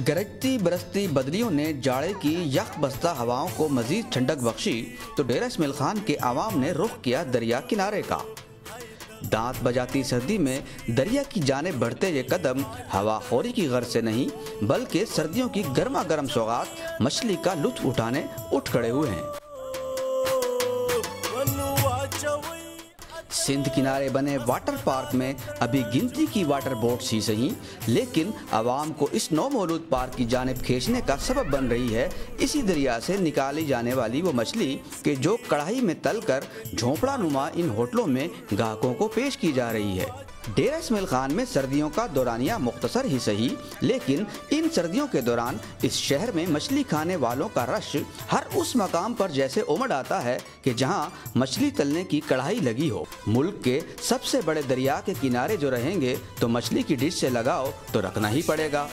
गरजती बरसती बदलियों ने जाड़े की यख बस्ता हवाओं को मजीद ठंडक बख्शी तो डेरा इस्माइल खान के आवाम ने रुख किया दरिया किनारे का। दांत बजाती सर्दी में दरिया की जाने बढ़ते ये कदम हवाखोरी की गर्ज से नहीं बल्कि सर्दियों की गर्मा गर्म सौगात मछली का लुत्फ उठाने उठ खड़े हुए हैं। सिंध किनारे बने वाटर पार्क में अभी गिनती की वाटर बोट्स ही सही, लेकिन आवाम को इस नौमौलूद पार्क की जानिब खींचने का सबब बन रही है इसी दरिया से निकाली जाने वाली वो मछली कि जो कढ़ाई में तलकर झोंपड़ा नुमा इन होटलों में ग्राहकों को पेश की जा रही है। डेरा इस्माइल खान में सर्दियों का दौरानिया मुख्तसर ही सही, लेकिन इन सर्दियों के दौरान इस शहर में मछली खाने वालों का रश हर उस मकाम पर जैसे उमड़ आता है कि जहां मछली तलने की कढ़ाई लगी हो। मुल्क के सबसे बड़े दरिया के किनारे जो रहेंगे तो मछली की डिश से लगाओ तो रखना ही पड़ेगा।